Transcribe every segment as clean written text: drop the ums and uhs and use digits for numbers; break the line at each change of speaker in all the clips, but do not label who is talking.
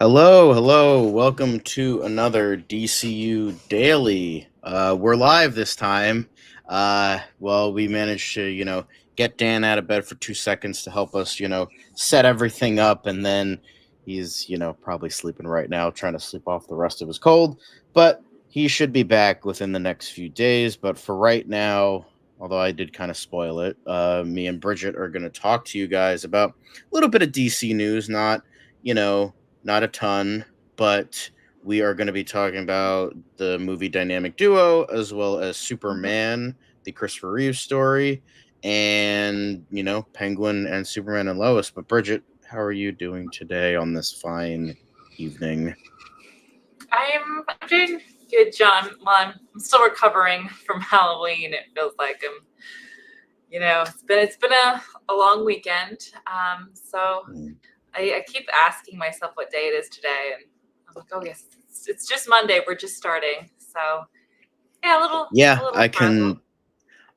Hello. Welcome to another DCU Daily. We're live this time. We managed to, get Dan out of bed for 2 seconds to help us, set everything up, and then he's, probably sleeping right now, trying to sleep off the rest of his cold. But he should be back within the next few days. But for right now, although I did kind of spoil it, me and Bridget are going to talk to you guys about a little bit of DC news, you know not a ton, but we are going to be talking about the movie Dynamic Duo as well as Superman, the Christopher Reeve story, and, Penguin and Superman and Lois. But Bridget, how are you doing today on this fine evening?
I'm doing good, John. Well, I'm still recovering from Halloween. It feels like it's been a long weekend. So I keep asking myself what day it is today, and I'm like, oh yes, it's just Monday. We're just starting. So yeah, a little
I
frazzled.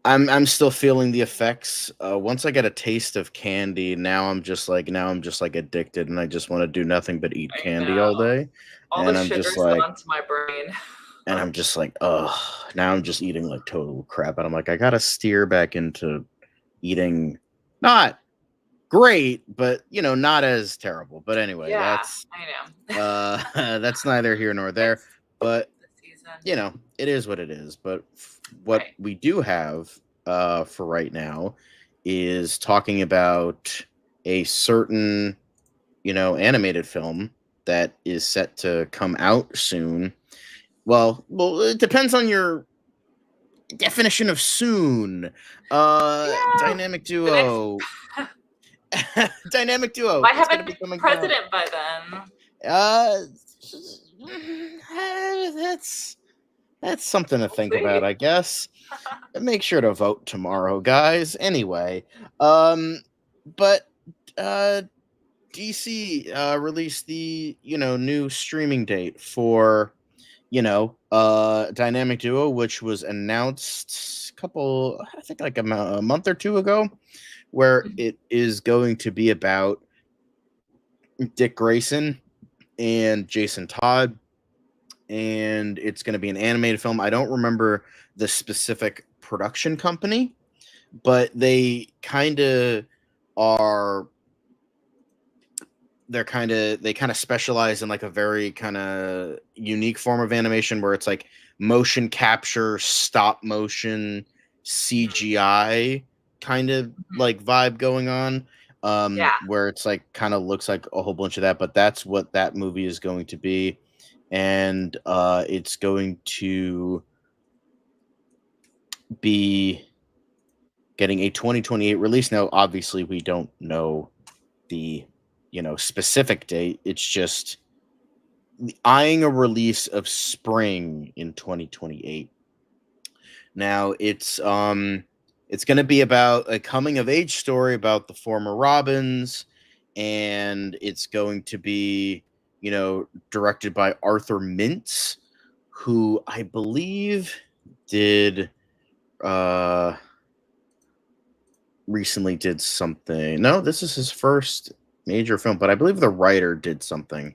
can. I'm still feeling the effects. Once I get a taste of candy, now I'm just like addicted, and I just want to do nothing but eat
I
candy all
know
day.
all the
And I'm just
sugar's
like,
gone to my brain.
ugh. Now I'm just eating like total crap, and I'm like, I gotta steer back into eating not great, but not as terrible. But anyway,
Yeah, I know.
that's neither here nor there.
It's
But
the season,
it is what it is. But what
right?
we do have for right now is talking about a certain animated film that is set to come out soon. Well, it depends on your definition of soon.
Yeah,
Dynamic
the next
duo. Dynamic duo.
might
It's
have a
gonna be
new
coming out.
president by then.
Uh, that's something to
We'll
think
see.
about, I guess. Make sure to vote tomorrow, guys. Anyway, um, but DC released the new streaming date for Dynamic Duo, which was announced I think like a month or two ago, where it is going to be about Dick Grayson and Jason Todd, and it's going to be an animated film. I don't remember the specific production company, but they kind of are they kind of specialize in like a very kind of unique form of animation where it's like motion capture, stop motion, CGI kind of like vibe going on,
Yeah.
where it's like kind of looks like a whole bunch of that, but that's what that movie is going to be. And it's going to be getting a 2028 release. Now obviously we don't know the specific date. It's just eyeing a release of spring in 2028. Now it's going to be about a coming of age story about the former Robins, and it's going to be directed by Arthur Mintz, who I believe did recently did something. No, this is his first major film, but I believe the writer did something.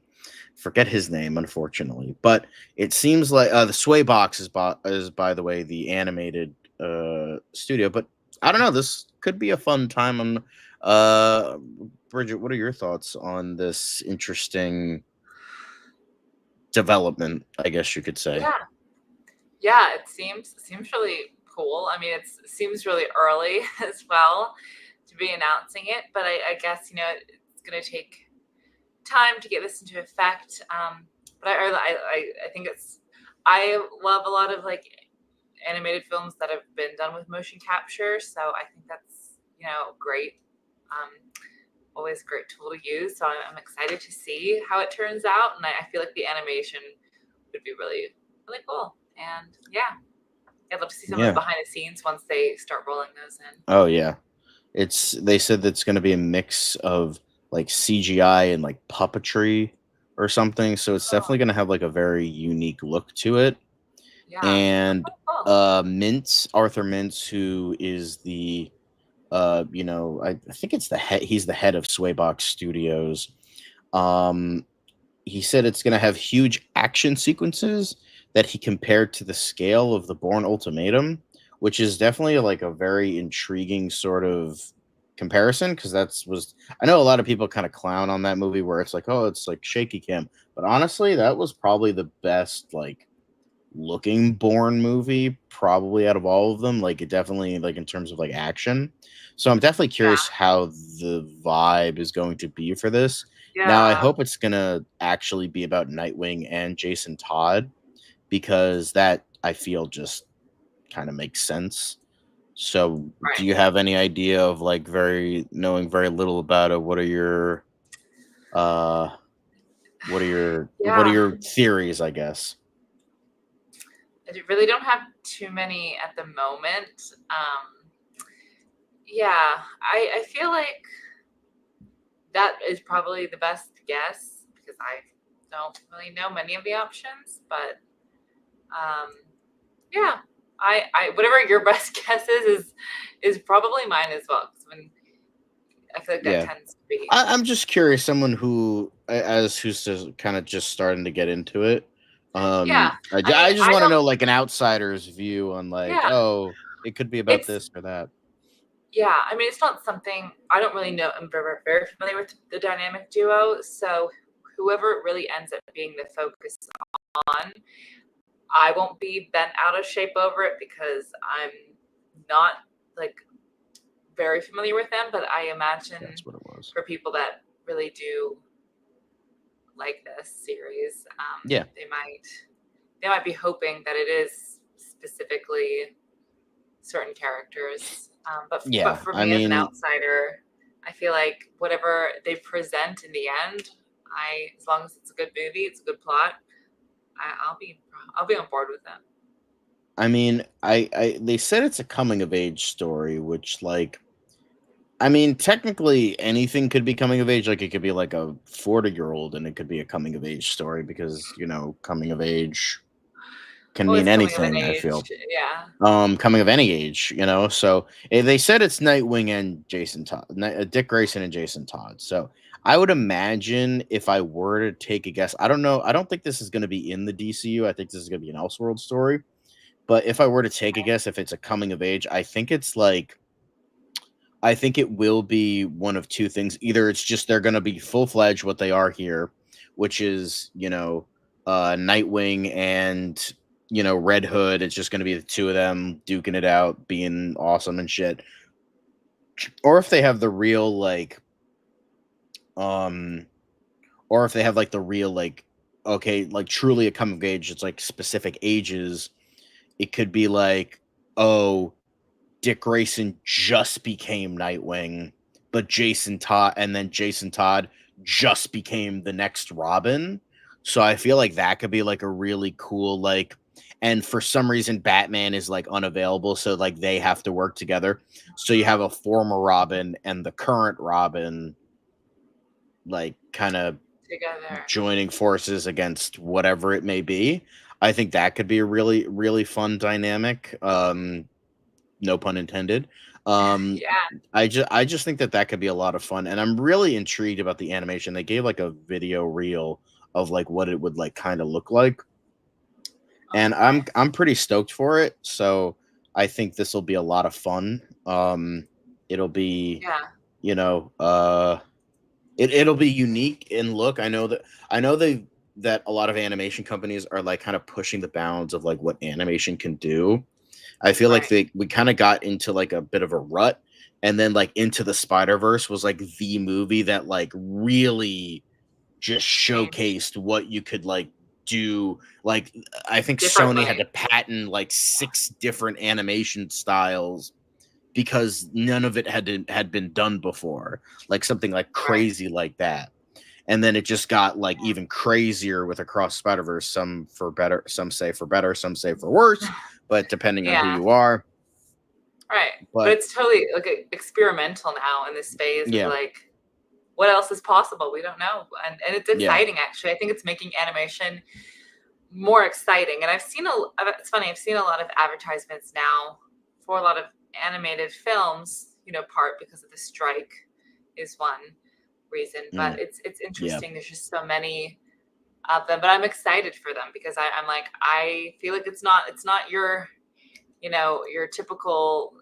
Forget his name, unfortunately. But it seems like the Sway Box is by the way the animated studio. But I don't know. This could be a fun time. Bridget, what are your thoughts on this interesting development? I guess you could say.
Yeah. Yeah, it seems really cool. I mean, it seems really early as well to be announcing it, but I guess it's going to take time to get this into effect. But I think I love a lot of like animated films that have been done with motion capture, so I think that's great. Um, Always a great tool to use. So I'm excited to see how it turns out, and I feel like the animation would be really really cool. And yeah, I'd love to see some of the
Yeah.
behind the scenes once they start rolling those in.
Oh yeah. They said that's going to be a mix of like CGI and like puppetry or something, so it's
Oh,
definitely going to have like a very unique look to it.
yeah.
And
Cool.
Arthur Mintz, who is the I think it's the head he's the head of Swaybox Studios. Um he said it's going to have huge action sequences that he compared to the scale of the Bourne Ultimatum, which is definitely like a very intriguing sort of comparison, because that's was I know a lot of people kind of clown on that movie where it's like, oh, it's like shaky cam, but honestly that was probably the best like looking Bourne movie probably out of all of them. Like it definitely, like in terms of like action. So I'm definitely
Yeah.
curious how the vibe is going to be for this. Now I
Yeah.
hope it's gonna actually be about Nightwing and Jason Todd, because that I feel just kind of makes sense. So do
Right.
you have any idea of like very knowing very little about it? Uh what are
Yeah.
your theories, I guess?
I really don't have too many at the moment. Yeah, I feel like that is probably the best guess because I don't really know many of the options, but um, yeah, I whatever your best guess is probably mine as well. Because when I feel like that
Yeah.
tends to be
I'm just curious, someone who, as who's just kind of just starting to get into it.
yeah. I mean,
I just
I
want to
don't.
know like an outsider's view on like,
Yeah,
oh, it could be about
it's
this or that.
yeah. I mean, it's not something I don't really know. I'm very familiar with the dynamic duo, so whoever really ends up being the focus on, I won't be bent out of shape over it because I'm not like very familiar with them, but I imagine
That's what it was.
for people that really do like this series,
Yeah,
they might be hoping that it is specifically certain characters. But
yeah.
for
I
me as an
mean,
outsider, I feel like whatever they present in the end, as long as it's a good movie, it's a good plot, I'll be on board with them.
they said it's a coming of age story, which like, I mean, technically anything could be coming of age. Like it could be like a 40-year-old, and it could be a coming of age story because coming of age can
Well,
mean
it's coming of an
anything. I
age,
feel
yeah.
coming of any age, so they said it's Nightwing and Jason Todd, Dick Grayson and Jason Todd. So I would imagine, if I were to take a guess, I don't know, I don't think this is going to be in the DCU. I think this is going to be an Elseworld story. But if I were to take a guess, if it's a coming of age, I think it will be one of two things. Either it's just they're going to be full fledged what they are here, which is Nightwing and Red Hood. It's just going to be the two of them duking it out, being awesome and shit. Or if they have the real um, or if they have like the real okay, like truly a coming of age. It's like specific ages. It could be like, oh, Dick Grayson just became Nightwing, but Jason Todd just became the next Robin. So I feel like that could be like a really cool and for some reason Batman is like unavailable, so like they have to work together. So you have a former Robin and the current Robin like kind of
Together.
joining forces against whatever it may be. I think that could be a really really fun dynamic. No pun intended. Um,
Yeah.
I just think that could be a lot of fun, and I'm really intrigued about the animation. They gave like a video reel of like what it would like kind of look like, and
Okay.
I'm pretty stoked for it. So I think this will be a lot of fun. It'll be
Yeah.
you know it'll be unique in look. I know that a lot of animation companies are like kind of pushing the bounds of like what animation can do. I feel like
Right.
we kind of got into like a bit of a rut, and then like Into the Spider-Verse was like the movie that like really just
Changed
showcased what you could like do. Like I think Sony had to
differently.
patent like 6 different animation styles because none of it had been done before. Like something like
Right.
crazy like that. And then it just got like even crazier with Across Spider-Verse, some for better, some say for better, some say for worse, but depending on who
Yeah.
you are.
Right. But
But
it's totally like experimental now in this phase of
yeah,
like what else is possible? We don't know. And it's
yeah,
exciting actually. I think it's making animation more exciting. And it's funny, I've seen a lot of advertisements now for a lot of animated films, part because of the strike is one reason, but
mm,
it's
yeah,
interesting. There's just so many of them, but I'm excited for them because I'm like, I feel like it's not your, your typical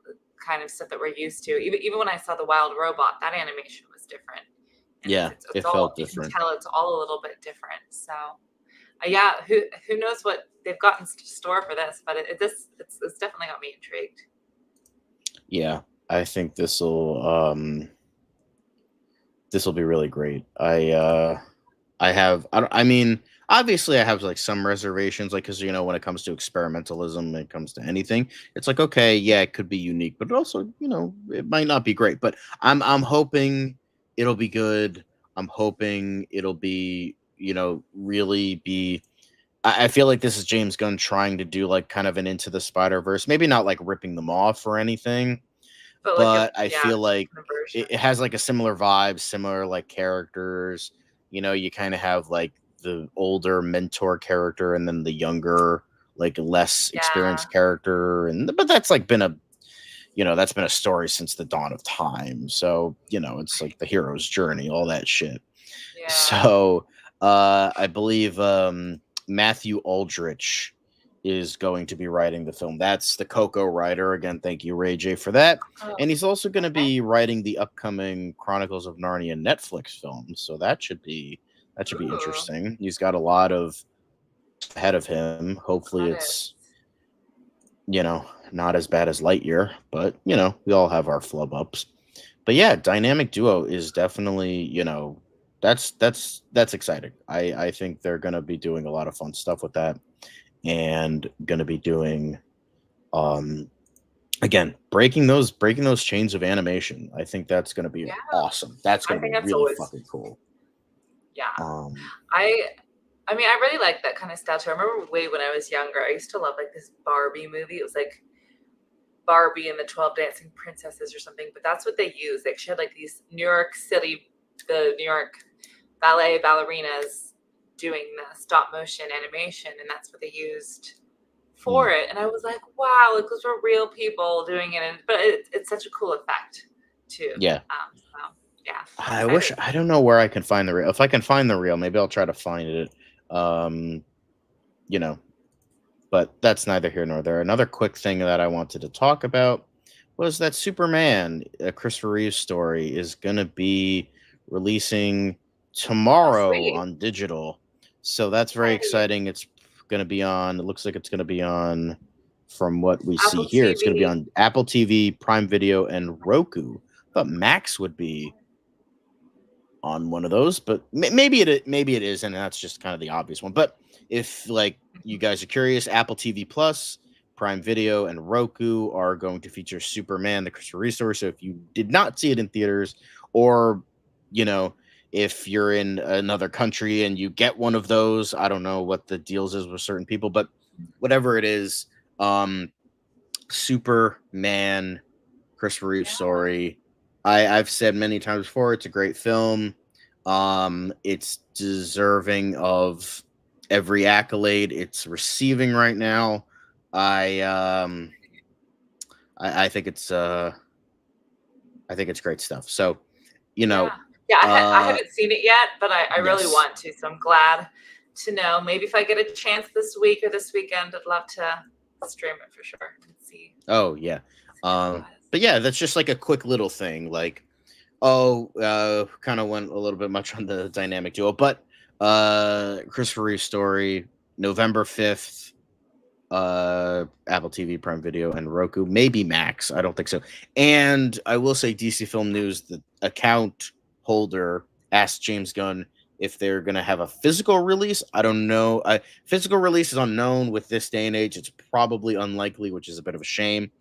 kind of stuff that we're used to. Even when I saw the Wild Robot, that animation was different, and
Yeah,
it's
it
all,
felt
you can
different.
tell it's all a little bit different. So yeah, who knows what they've got in store for this, but it's definitely got me intrigued.
Yeah, I think this will be really great. I mean, obviously I have like some reservations, like, because when it comes to experimentalism, when it comes to anything, it's like, okay, yeah, it could be unique, but also, it might not be great. But I'm hoping it'll be good. I'm hoping it'll be, really be. I feel like this is James Gunn trying to do like kind of an Into the Spider-Verse, maybe not like ripping them off or anything,
But like a
but I
yeah,
feel like
conversion.
it has like a similar vibe, similar like characters. You kind of have like the older mentor character and then the younger, like less
Yeah,
experienced character, and but that's like been a that's been a story since the dawn of time. So it's like the hero's journey, all that shit.
yeah.
So I believe Matthew Aldrich is going to be writing the film. That's the Coco writer. Again, thank you, Ray J, for that.
Oh,
And he's also going to
okay.
be writing the upcoming Chronicles of Narnia Netflix film. So that should be
Ooh,
interesting. He's got a lot of ahead of him. Hopefully
that
it's
is.
not as bad as Lightyear, but we all have our flub ups. But yeah, dynamic duo is definitely, that's exciting. I think they're gonna be doing a lot of fun stuff with that, and gonna be doing um again breaking those chains of animation. I think that's gonna be
Yeah,
awesome. That's
I
gonna
think
be
that's
really
always.
fucking cool.
Yeah,
Um
I I mean, I really like that kind of style too. I remember way when I was younger, I used to love like this Barbie movie. It was like Barbie and the 12 Dancing Princesses or something, but that's what they used. Like she had like these New York City, the New York ballet ballerinas doing the stop motion animation, and that's what they used for
hmm.
it. And I was like, wow, like those were real people doing it, but it's such a cool effect too.
Yeah.
So yeah, I'm
I wish
excited.
I don't know where I can find the reel. If I can find the reel, maybe I'll try to find it. Um, you know, but that's neither here nor there. Another quick thing that I wanted to talk about was that Superman, a Christopher Reeve story, is going to be releasing
Oh,
tomorrow
sweet.
on digital. So that's very
Hey,
exciting. It's going to be on, it looks like it's going to be on, from what we see
Apple
here, it's going to be
TV.
on Apple TV, Prime Video, and Roku. But Max would be on one of those, but maybe it is, and that's just kind of the obvious one. But if like you guys are curious, Apple TV Plus, Prime Video, and Roku are going to feature Superman, the Christopher Reeve story. So if you did not see it in theaters, or you know, if you're in another country and you get one of those, I don't know what the deals is with certain people, but whatever it is, um, Superman Christopher Reeve
Yeah,
story. I've said many times before, it's a great film. It's deserving of every accolade it's receiving right now. I um I think it's great stuff. So, you know,
yeah, yeah. I
uh
haven't seen it yet, but I really
yes.
want to. So I'm glad to know. Maybe if I get a chance this week or this weekend, I'd love to stream it for sure and
Oh yeah.
see how it was.
But yeah, that's just like a quick little thing. Like, kind of went a little bit much on the dynamic duo, but Christopher Reeve story, November 5th, Apple TV, Prime Video, and Roku, maybe Max. I don't think so. And I will say, DC Film News, the account holder asked James Gunn if they're going to have a physical release. I don't know. Physical release is unknown with this day and age. It's probably unlikely, which is a bit of a shame.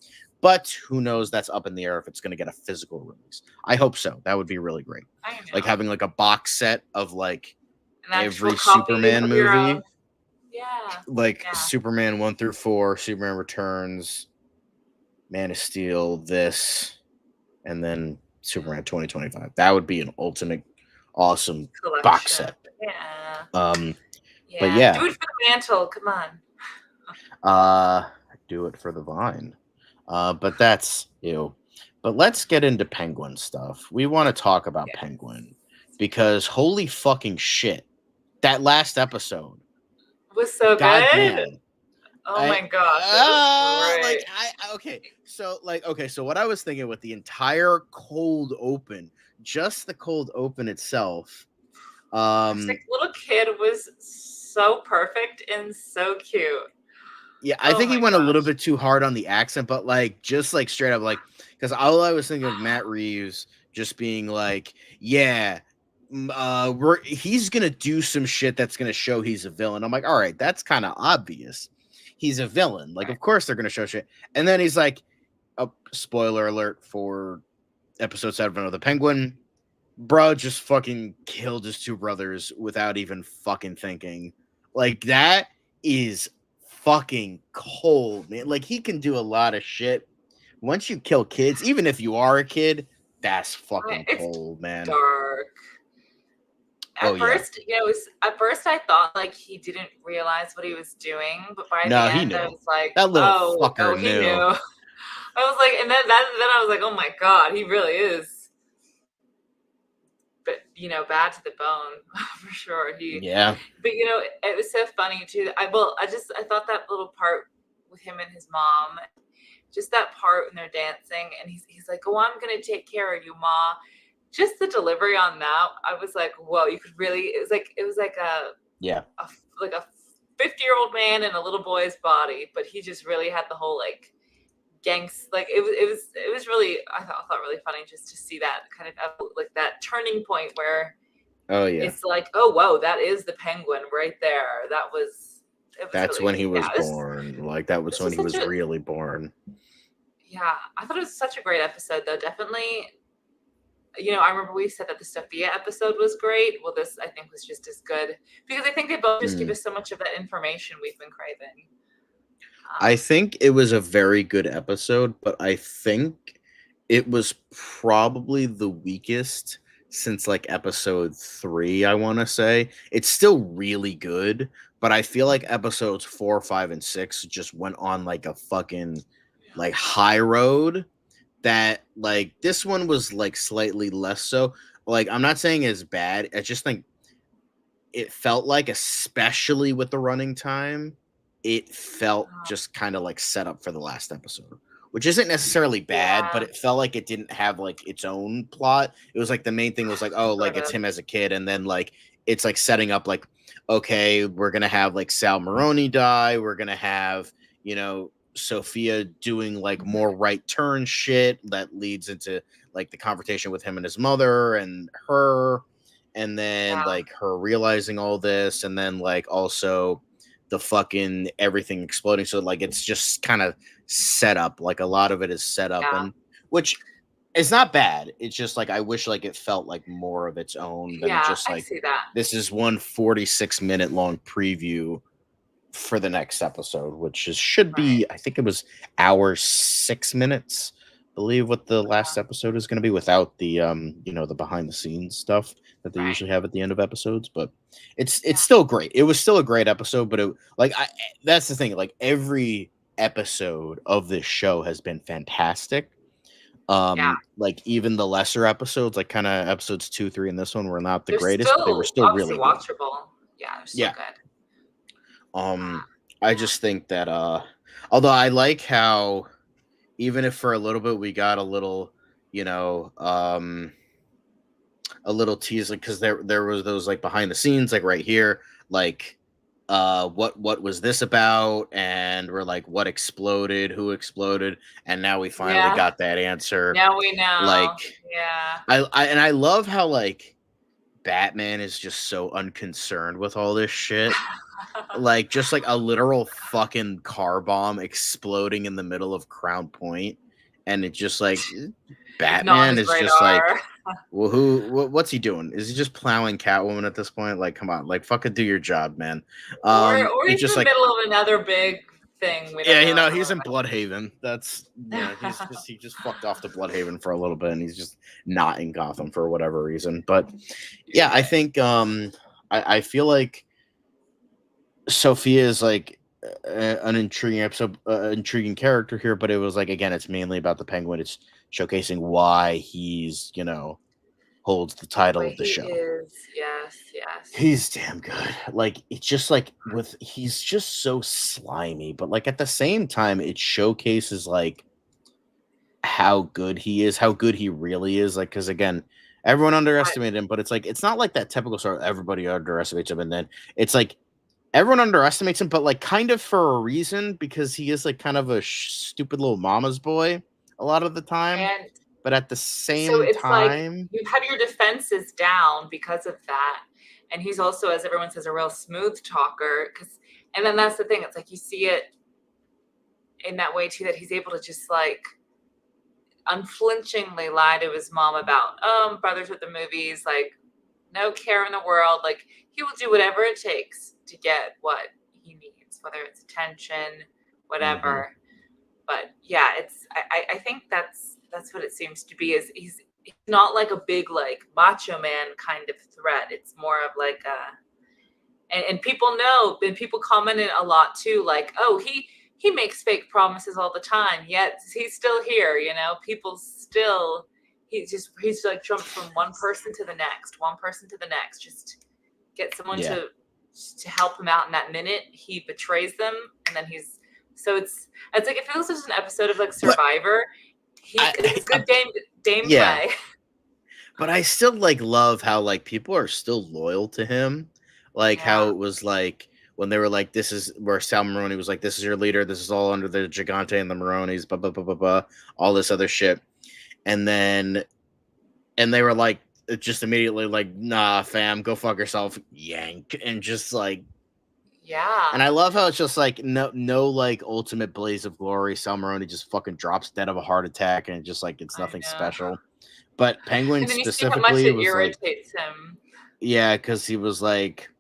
But who knows? That's up in the air if it's going to get a physical release. I hope so. That would be really great.
I
Like
know.
having like a box set of like
An actual
every
copy
Superman
of your
movie,
own. Yeah,
like
yeah,
Superman 1 through 4, Superman Returns, Man of Steel, this, and then Superman 2025. That would be an ultimate awesome box
collection.
set.
Yeah,
Um, but
yeah. Do
yeah,
it for the mantle. Come on.
uh, do it for the Vine. But that's you. But let's get into Penguin stuff. We want to talk about
Yes.
Penguin because holy fucking shit. that last episode,
Was so good.
goddamn.
Oh my gosh, it was great.
So what I was thinking with the entire cold open, just the cold open itself,
This like little kid was so perfect and so cute.
yeah, I
Oh
think he
my
went a little
gosh.
bit too hard on the accent, but like just like straight up like because all I was thinking of Matt Reeves just being like, yeah, he's gonna do some shit that's gonna show he's a villain. I'm like, all right, that's kind of obvious. He's a villain. Like,
Right.
of course they're gonna show shit. And then he's like, oh, spoiler alert for episode 7 of the Penguin. Bro just fucking killed his two brothers without even fucking thinking. Like that is fucking cold, man. Like he can do a lot of shit. Once you kill kids, even if you are a kid, that's fucking
It's
cold, man.
dark.
Oh
At
yeah.
first, at first I thought like he didn't realize what he was doing, but by the
No, he
end I
knew.
was like,
That little
oh,
fucker
he
knew.
knew. I was like, and then I was like, oh my god, he really is, but bad to the bone for sure.
Yeah.
But it was so funny too. I thought that little part with him and his mom, just that part when they're dancing, and he's like, "Oh, I'm gonna take care of you, ma." Just the delivery on that, I was like, "Whoa!" You could really. It was like
Yeah.
a 50-year-old man in a little boy's body, but he just really had the whole like gangs. Like it was really I thought really funny just to see that kind of like that turning point where
Oh yeah.
it's like, oh whoa, that is the Penguin right there. It was
That's
really,
when he
yeah.
was born. Like that was
This
when
was
he
such
was
a
really born.
Yeah. I thought it was such a great episode though. Definitely. I remember we said that the Sophia episode was great. Well, this I think was just as good because I think they both just give
Mm.
us so much of that information we've been craving.
I think it was a very good episode, but I think it was probably the weakest since like episode 3, I want to say. It's still really good, but I feel like episodes 4, 5 and 6 just went on like a fucking like high road that like this one was like slightly less so. Like I'm not saying it's bad. I just think it felt like, especially with the running time, it felt just kind of like set up for the last episode, which isn't necessarily bad, but
Yeah,
it felt like it didn't have like its own plot. It was like the main thing was like, oh, like
sort
it's
of.
him as a kid, and then like it's like setting up like, okay, we're gonna have like Sal Maroni die, we're gonna have Sophia doing like more right turn shit that leads into like the confrontation with him and his mother and her, and then
Yeah,
like her realizing all this, and then like also the fucking everything exploding. So like it's just kind of set up. Like a lot of it is set up,
yeah,
and which is not bad. It's just like I wish like it felt like more of its own than
yeah.
just
I
like
see that.
this is one 46-minute long preview for the next episode, which should
Right.
be, I think it was hour 6 minutes. Believe what the last
Yeah.
episode is going to be without the the behind the scenes stuff that they
Right.
usually have at the end of episodes. But it's
Yeah.
still great. It was still a great episode, but that's the thing. Like every episode of this show has been fantastic.
Yeah.
Like even the lesser episodes, like kind of episodes 2, 3, and this one were not the
They're
greatest, but they were
still
still
obviously
really good.
watchable. Yeah, they're still
Yeah.
good.
Um,
Uh,
I
yeah.
just think that although I like how even if for a little bit we got a little, you know, a little tease because there was those like behind the scenes like right here like what was this about, and we're like what exploded, who exploded, and now we finally
Yeah.
got that answer.
Now we know.
Like
Yeah.
I love how like Batman is just so unconcerned with all this shit. Like just like a literal fucking car bomb exploding in the middle of Crown Point, and it's just like
It's not on
Batman
his
is just like,
radar.
well, what's he doing? Is he just plowing Catwoman at this point? Like, come on, like fucking do your job, man.
Or
It's
he's in
just
the
like,
middle of another big thing. We don't
yeah,
know.
he's in Bloodhaven. That's he just fucked off to Bloodhaven for a little bit, and he's just not in Gotham for whatever reason. But yeah, I
Right.
think I feel like Sophia is like an intriguing episode, intriguing character here, but it was like again, it's mainly about the Penguin. It's showcasing why he's holds the title
Boy,
of the
he
show.
is. Yes, yes.
He's damn good. Like it's just like with he's just so slimy, but like at the same time, it showcases like how good he is, how good he really is. Like, because again, everyone underestimated him, but it's like it's not like that typical sort of everybody underestimates him, and then it's like everyone underestimates him, but like kind of for a reason because he is like kind of a stupid little mama's boy a lot of the time.
And
But at the
so
same
it's like
time,
you have your defenses down because of that. And he's also, as everyone says, a real smooth talker. And then that's the thing. It's like you see it in that way too, that he's able to just like unflinchingly lie to his mom about brothers with the movies, like no care in the world. Like he will do whatever it takes to get what he needs, whether it's attention, whatever. But yeah, I think that's what it seems to be. Is he's not like a big like macho man kind of threat. It's more of like and people know, and people commented a lot too, like, oh, he makes fake promises all the time, yet he's still here, you know. People still, he's like jumps from one person to the next, just get someone
yeah.
to help him out in that minute. He betrays them, and then it's like it feels like an episode of like Survivor. It's good Dame
yeah.
play.
But I still like love how like people are still loyal to him. Like how it was like when they were like, this is where Sal Maroni was like, this is your leader, this is all under the Gigante and the Maronis, blah blah blah blah blah, all this other shit. And they were like just immediately like, nah, fam, go fuck yourself, yank, and just like And I love how it's just like no like ultimate blaze of glory. Sal Maroni just fucking drops dead of a heart attack, and just like it's nothing special. But Penguin
and then you see how much
specifically
it
was
irritates him.
yeah, because he was like,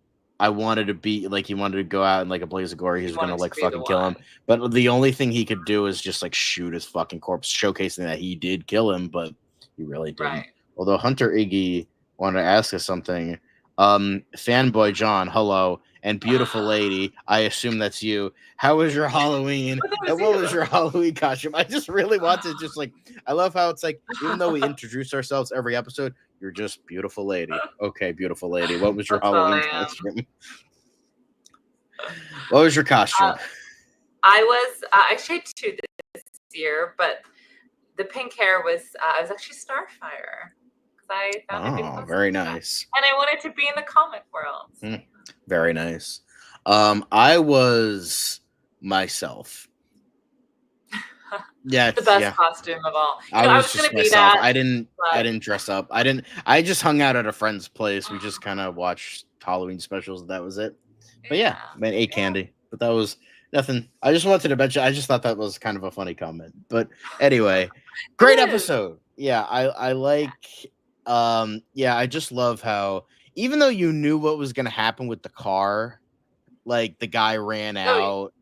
I wanted to be like, he wanted to go out in like a blaze of glory. He was gonna like fucking kill him, but the only thing he could do is just like shoot his fucking corpse, showcasing that he did kill him, but he really didn't.
Right.
Although Hunter Iggy wanted to ask us something. Fanboy John, hello, and beautiful lady, I assume that's you. How was your Halloween? And what was your Halloween costume? I just really want to just like, I love how it's like, even though we introduce ourselves every episode, you're just beautiful lady. Okay, beautiful lady. What was your Halloween costume? What was your costume?
I was I shaved 2 this year, but the pink hair was I was actually Starfire. I found it
very nice.
And I wanted to be in the comic world.
Very nice. I was myself. Yeah,
the best costume of all.
I was just myself. I didn't dress up. I just hung out at a friend's place. We just kind of watched Halloween specials. That was it. But yeah, man, ate candy. But that was nothing. I just wanted to mention. I just thought that was kind of a funny comment. But anyway, great episode. Yeah, I like. Yeah, I just love how even though you knew what was gonna happen with the car, like the guy ran out.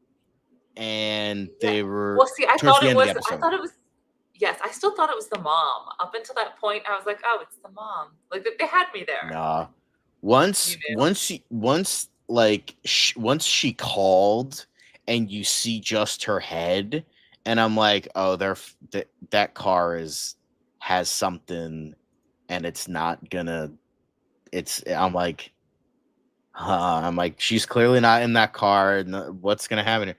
And they were
I thought it was yes, I still thought it was the mom. Up until that point, I was like, oh, it's the mom. Like they had me there.
Nah. Once she called and you see just her head, and I'm like, oh, that car has something, and it's not gonna. I'm like, she's clearly not in that car, and what's gonna happen here?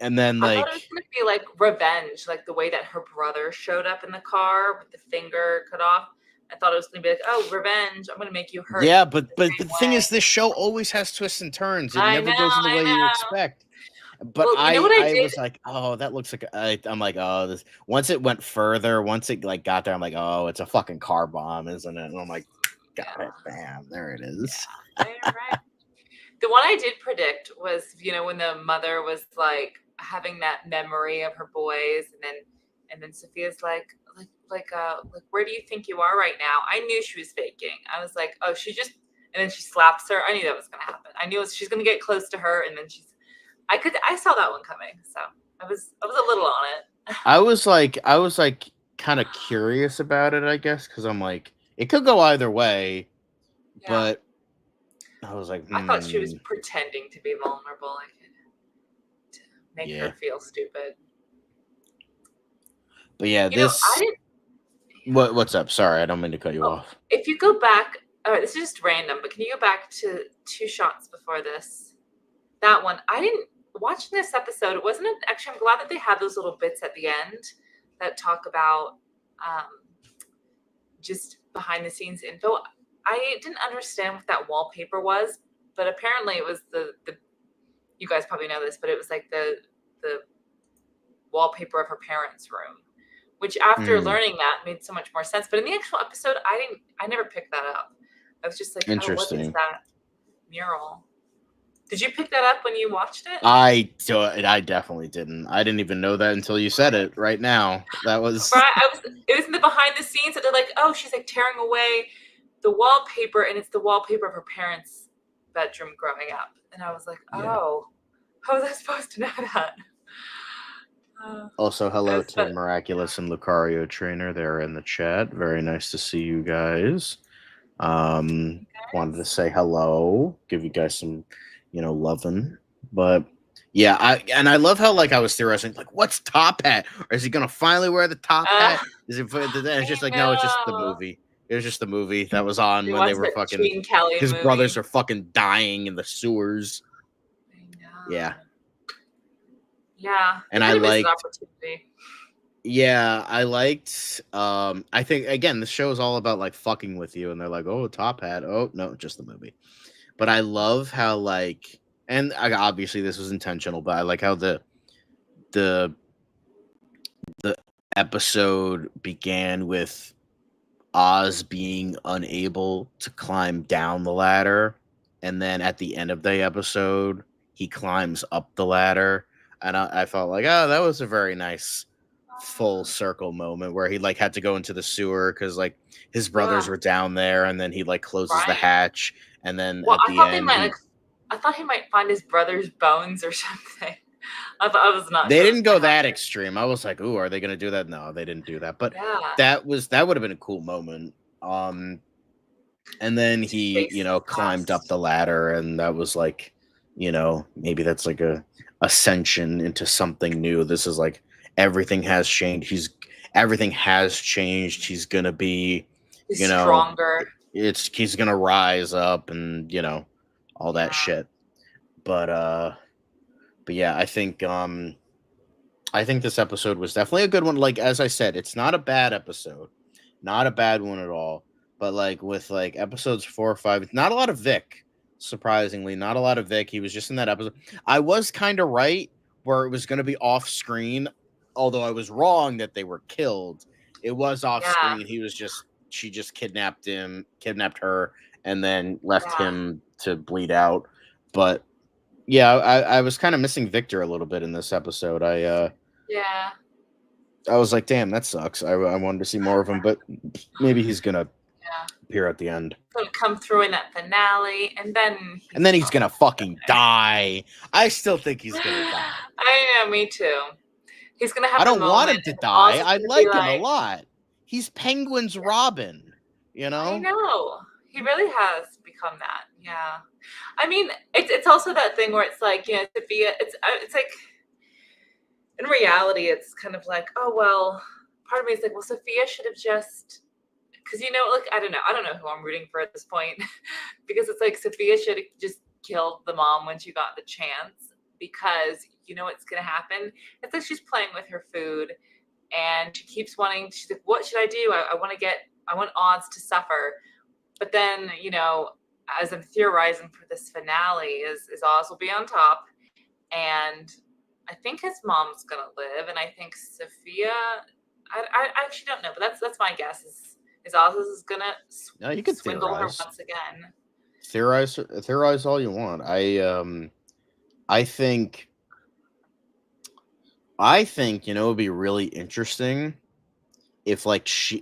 And then
I thought it was gonna be like revenge, like the way that her brother showed up in the car with the finger cut off. I thought it was gonna be like, oh, revenge! I'm gonna make you hurt.
Yeah, but the thing is, this show always has twists and turns. It never goes in the way you expect. But I was like, oh, that looks like I'm like, oh, this. Once it went further, once it like got there, I'm like, oh, it's a fucking car bomb, isn't it? And I'm like, got it, bam, there it is.
Yeah, right. The one I did predict was, when the mother was like having that memory of her boys, and then Sophia's like, where do you think you are right now? I knew she was faking. I was like, oh, and then she slaps her. I knew that was gonna happen. I knew she's gonna get close to her, and then I saw that one coming. So I was a little on it.
I was like kind of curious about it, I guess, because I'm like, it could go either way, but I was like,
I thought she was pretending to be vulnerable, to make her feel stupid.
But yeah, What's up? Sorry, I don't mean to cut you
Oh,
off.
if you go back, all right, this is just random, but can you go back to 2 shots before this? That one, I didn't watching this episode. It wasn't actually. I'm glad that they had those little bits at the end that talk about just behind the scenes info. I didn't understand what that wallpaper was, but apparently it was the. You guys probably know this, but it was like the wallpaper of her parents' room, which after learning that made so much more sense. But in the actual episode, I never picked that up. I was just like, oh, what is
Interesting.
that mural? Did you pick that up when you watched it?
I definitely didn't. I didn't even know that until you said it right now. That was
Right. It was in the behind the scenes that they're like, oh, she's like tearing away the wallpaper, and it's the wallpaper of her parents' bedroom growing up. And I was like,
yeah.
oh, how was I supposed to know that?
Also, hello to
But
Miraculous and Lucario Trainer. They're in the chat. Very nice to see you guys. Wanted to say hello, give you guys some, loving. But yeah, I love how I was theorizing what's Top Hat? Or is he gonna finally wear the top hat? Is it? It's just no, it's just the movie. It was just the movie that was on
you
when they
watched
were
that
fucking.
Gene Kelly
His
movie.
brothers are fucking dying in the sewers.
I know.
Yeah.
Yeah,
And I liked.
opportunity.
Yeah, I liked. I think again, the show is all about fucking with you, and they're like, "Oh, Top Hat." Oh no, just the movie. But I love how and obviously this was intentional, but I like how the episode began with Oz being unable to climb down the ladder, and then at the end of the episode, he climbs up the ladder, and I felt like, oh, that was a very nice full circle moment where he had to go into the sewer because his brothers were down there, and then he closes the hatch, and then at the end
I thought he might find his brother's bones or something. I was not.
They didn't go that extreme. I was like, ooh, are they gonna do that? No, they didn't do that. But that would have been a cool moment. And then he, climbed up the ladder, and that was maybe that's a ascension into something new. This is everything has changed. Everything has changed. He's gonna be,
stronger.
He's gonna rise up, and all that shit. But yeah, I think this episode was definitely a good one. As I said, it's not a bad episode, not a bad one at all. But with episodes 4 or 5, not a lot of Vic. Surprisingly, not a lot of Vic. He was just in that episode. I was kind of right where it was going to be off screen, although I was wrong that they were killed. It was off screen. She just kidnapped her, and then left him to bleed out. But yeah, I was kind of missing Victor a little bit in this episode. I was like, damn, that sucks. I wanted to see more of him, but maybe he's gonna appear at the end.
Gonna come through in that finale, and then
he's gonna fucking die. I still think he's gonna die.
I know, me too. He's gonna have.
I don't want him to die. I like him a lot. He's Penguin's Robin. I
know. He really has become that. Yeah. I mean, it's also that thing where it's Sophia. It's like in reality, it's kind of like, oh well. Part of me is like, well, Sophia should have just, because I don't know who I'm rooting for at this point, because it's like Sophia should have just killed the mom when she got the chance, because what's gonna happen. It's like she's playing with her food, and she keeps wanting. She's like, what should I do? I want Oz to suffer, but then as I'm theorizing for this finale, is Oz will be on top, and I think his mom's gonna live, and I think Sophia. I actually don't know, but that's my guess. Is Oz is gonna
you can
swindle
theorize.
her once again.
Theorize all you want. I think it would be really interesting if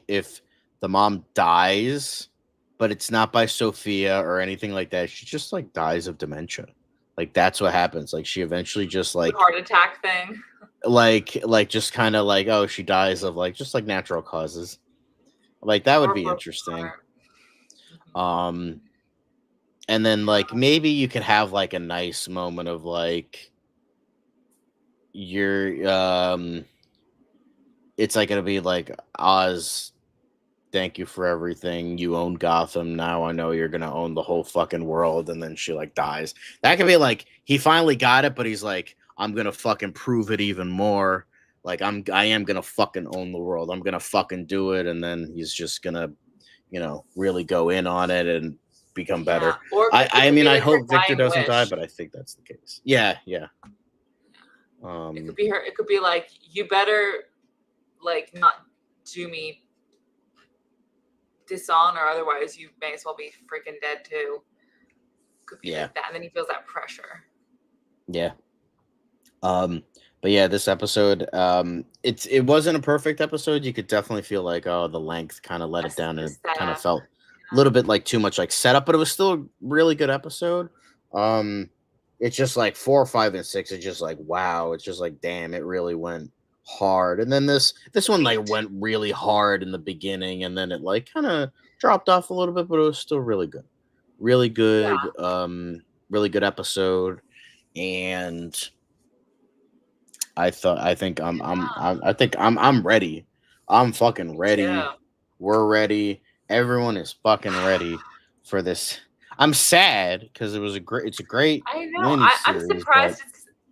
if the mom dies, but it's not by Sophia or anything like that. She just dies of dementia. That's what happens. She eventually just
heart attack thing.
Just kind of oh, she dies of just natural causes. That would be interesting. And then maybe you could have a nice moment of you're it's gonna be Oz thank you for everything. You own Gotham. Now I know you're gonna own the whole fucking world. And then she like dies. That could be like he finally got it, but he's like, I'm gonna fucking prove it even more. Like I am gonna fucking own the world. I'm gonna fucking do it. And then he's just gonna, really go in on it and become
Yeah,
better.
or it
I
could
mean,
be
I
like her
hope Victor
dying
doesn't die,
wish.
but I think that's the case. Yeah, yeah.
It could
Um,
be her. It could be like, you better like not do me dishonor, otherwise you may as well be freaking dead too. Could be
yeah,
like that, and then he feels that pressure.
yeah. But yeah, this episode, it wasn't a perfect episode. You could definitely feel like, oh, the length kind of let it down,
The
and it kind of
setup.
felt a little bit like too much like setup, but it was still a really good episode. It's just like 4, 5, and 6. It's just like wow. It's just like damn. It really went hard, and then this one like
Right.
went really hard in the beginning, and then it like kind of dropped off a little bit, but it was still really good, really
Yeah.
good, really good episode, and I think I'm ready. I'm fucking
Me too.
ready. We're ready. Everyone is fucking ready for this. I'm sad because it's a great
I know.
mini
I'm
series, but
surprised.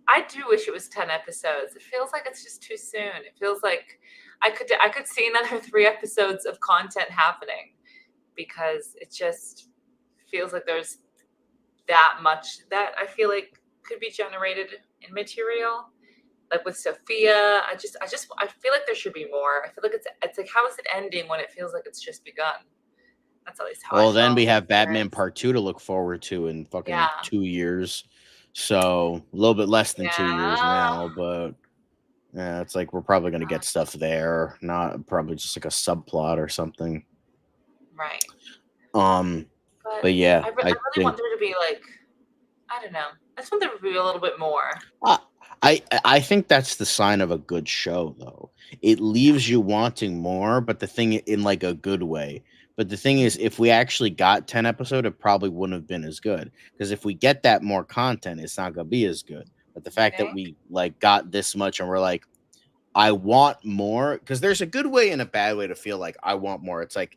I do wish it was 10 episodes. It feels like it's just too soon. It feels like I could see another 3 episodes of content happening, because it just feels like there's that much that I feel like could be generated in material. Like with Sophia, I feel like there should be more. I feel like it's like, how is it ending when it feels like it's just begun? That's at least how I
well, then
felt
we
with
have
the
Batman
series.
Part 2 to look forward to in fucking
Yeah.
2 years. So a little bit less than 2 years
Yeah.
now, but yeah, it's like we're probably gonna
Uh,
get stuff there, not probably just like a subplot or something.
right.
Um,
But
but yeah,
I
I
really want
think
there to be like, I don't know. I just want there to be a little bit more.
I I think that's the sign of a good show, though. It leaves you wanting more, but the thing in like a good way. But the thing is, if we actually got 10 episodes, it probably wouldn't have been as good. Because if we get that more content, it's not gonna be as good. But the
You
fact that
think?
we like got this much and we're like, I want more, because there's a good way and a bad way to feel like I want more. It's like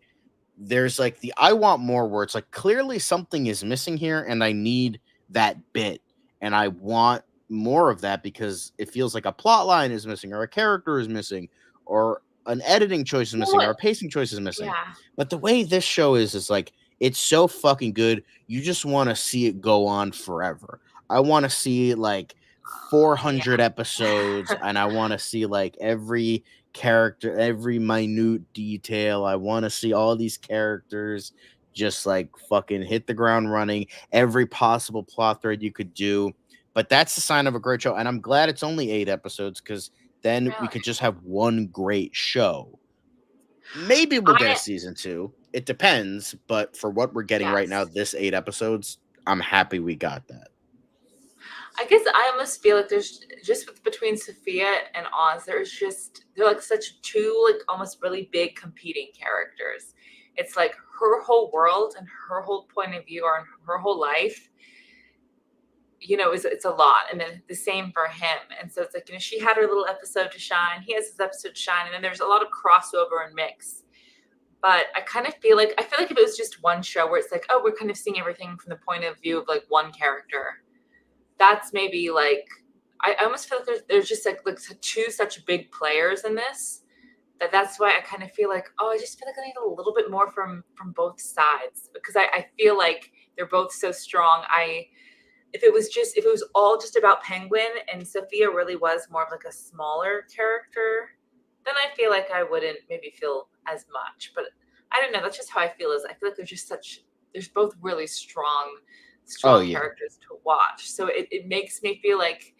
there's like the I want more where it's like clearly something is missing here and I need that bit and I want more of that because it feels like a plot line is missing or a character is missing or an editing choice is
You know
missing or
what?
a pacing choice is missing.
Yeah.
But the way this show is like it's so fucking good. You just want to see it go on forever. I want to see like 400 episodes
Yeah.
and I want to see like every character, every minute detail. I want to see all these characters just like fucking hit the ground running, every possible plot thread you could do. But that's the sign of a great show. And I'm glad it's only 8 episodes because then we
Really.
could just have one great show. Maybe we'll get a
I
season 2. It depends. But for what we're getting right now,
Yes.
this 8 episodes, I'm happy we got that.
I guess I almost feel like there's just between Sophia and Oz, they're like such two like almost really big competing characters. It's like her whole world and her whole point of view or her whole life, is it's a lot. And then the same for him. And so it's like, she had her little episode to shine, he has his episode to shine, and then there's a lot of crossover and mix. But I feel like if it was just one show where it's like, oh, we're kind of seeing everything from the point of view of like one character, that's maybe like, I almost feel like there's just like two such big players in this, that's why I kind of feel like, oh, I just feel like I need a little bit more from both sides, because I feel like they're both so strong. If it was all just about Penguin and Sophia really was more of like a smaller character, then I feel like I wouldn't maybe feel as much. But I don't know. That's just how I feel. Is I feel like there's both really
Oh
strong
yeah.
characters to watch. So it makes me feel like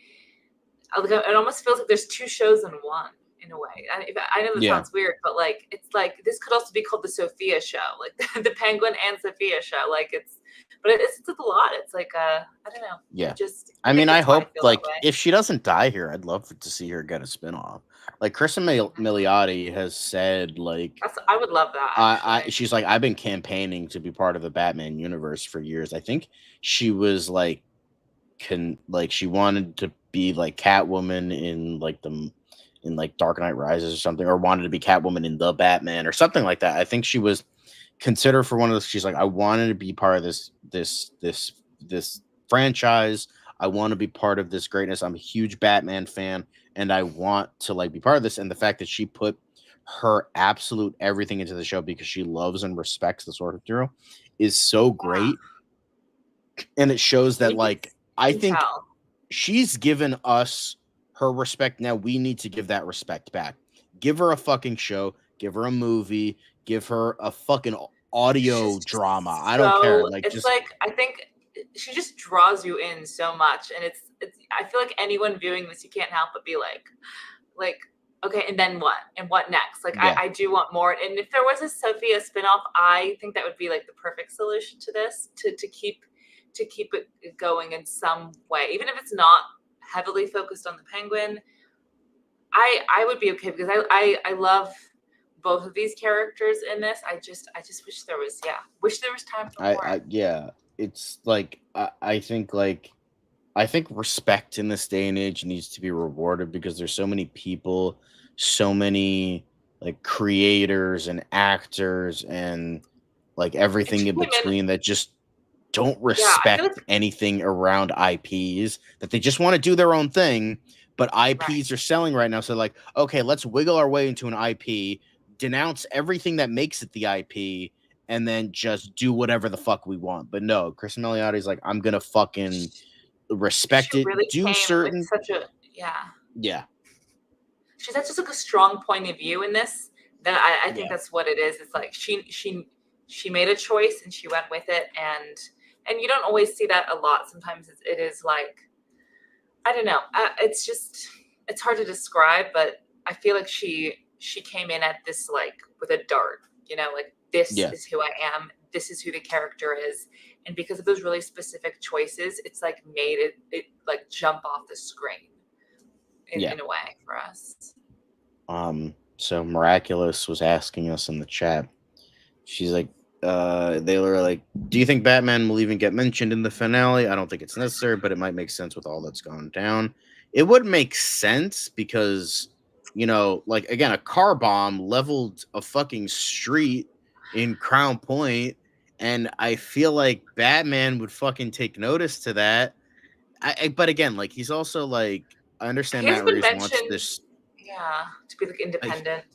it almost feels like there's two shows in one in a way. I know that
Yeah.
sounds weird, but like it's like this could also be called the Sophia show, like the Penguin and Sophia show. Like it's a lot. It's like I don't know.
Yeah.
I
I
think
mean, I
that's why I
hope
feel that
like
way.
if she doesn't die here, I'd love to see her get a spinoff. Like Kristen Milioti has said, like
I would love that actually.
she's like I've been campaigning to be part of the Batman universe for years. I think she was like she wanted to be like Catwoman in like the in like Dark Knight Rises or something, or wanted to be Catwoman in The Batman or something like that. I think she was considered for one of those. She's like, I wanted to be part of this franchise. I want to be part of this greatness. I'm a huge Batman fan, and I want to like be part of this. And the fact that she put her absolute everything into the show because she loves and respects the sort of hero is so
Yeah.
great. And it shows that
You can,
like I
you can
think
tell.
she's given us her respect. Now we need to give that respect back. Give her a fucking show, give her a movie, give her a fucking audio
She's
drama. I
just
don't care.
so,
Like
it's
just
like, I think she just draws you in so much. And it's, I feel like anyone viewing this, you can't help but be like, okay, and then what? And what next? Like,
yeah.
I do want more. And if there was a Sophia spinoff, I think that would be like the perfect solution to this, to keep it going in some way, even if it's not heavily focused on the Penguin. I would be okay because I love both of these characters in this. I just wish there was time for more.
I yeah. It's like I think respect in this day and age needs to be rewarded because there's so many people, so many like creators and actors and like
And
everything
she
in
came in,
between that just don't
yeah. I feel
respect
like
anything around IPs, that they just want to do their own thing, but
right.
IPs are selling right now. So like, okay, let's wiggle our way into an IP, denounce everything that makes it the IP, and then just do whatever the fuck we want. But no, Chris Miliotti's like, I'm gonna fucking
She
respect it,
really
do
came with
certain
such a, yeah.
yeah,
She's had just like a strong point of view in this. That I think
yeah,
that's what it is. It's like she made a choice and she went with it, and you don't always see that a lot. Sometimes it is like, I don't know. It's just, it's hard to describe, but I feel like she came in at this like with a dart. Like, this
yeah,
is who I am. This is who the character is, and because of those really specific choices, it's like made it like jump off the screen
yeah.
in a way for us.
So Miraculous was asking us in the chat. She's like, they were like, do you think Batman will even get mentioned in the finale? I don't think it's necessary, but it might make sense with all that's gone down. It would make sense because, like again, a car bomb leveled a fucking street in Crown Point, and I feel like Batman would fucking take notice to that. But again, like he's also like, I understand
He
Matt
hasn't been
Reeves wants
mentioned,
this.
yeah, to be like independent.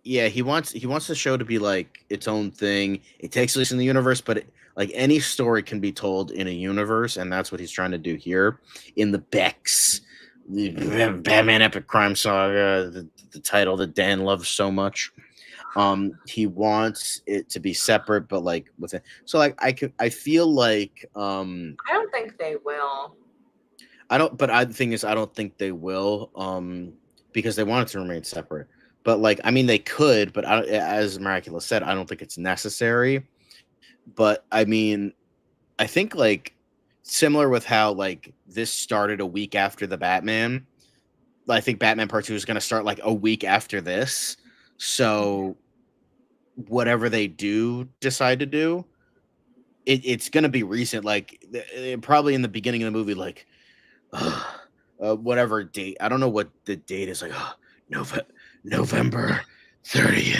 Yeah, he wants the show to be like its own thing. It takes place in the universe, but like any story can be told in a universe, and that's what he's trying to do here in the Bex, the Batman Epic Crime Saga, the title that Dan loves so much. He wants it to be separate, but like with it. So like I feel like
I don't think they will.
I don't, but the thing is, I don't think they will, because they want it to remain separate. But like, I mean, they could, but as Miraculous said, I don't think it's necessary. But I mean, I think like similar with how like this started a week after the Batman. I think Batman Part 2 is going to start like a week after this. So whatever they do decide to do, it's going to be recent. Like probably in the beginning of the movie, like whatever date. I don't know what the date is. Like November 30th.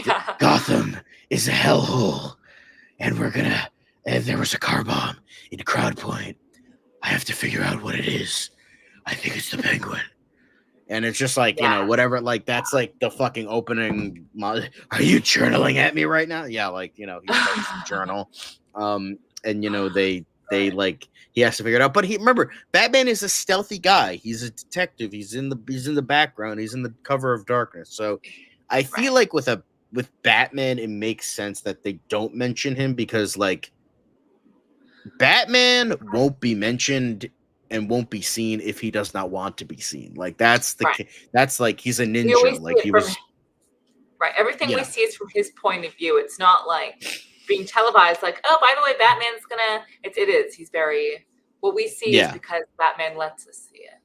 Yeah.
Gotham is a hellhole, and we're gonna. And there was a car bomb in Crowd Point. I have to figure out what it is. I think it's the Penguin. And it's just like,
Yeah.
whatever. Like that's like the fucking opening. Are you journaling at me right now? Yeah, like he starts to journal. And they like he has to figure it out. But remember, Batman is a stealthy guy. He's a detective. He's in the background. He's in the cover of darkness. So I feel
Right.
like with Batman, it makes sense that they don't mention him because like Batman won't be mentioned and won't be seen if he does not want to be seen. Like
Right.
that's like he's a
We always
ninja.
see
Like
it
he
from,
was,
right. Everything we
yeah,
see is from his point of view. It's not like being televised. Like, oh, by the way, Batman's gonna. It is. He's very. What we see is
yeah,
because Batman lets us see it.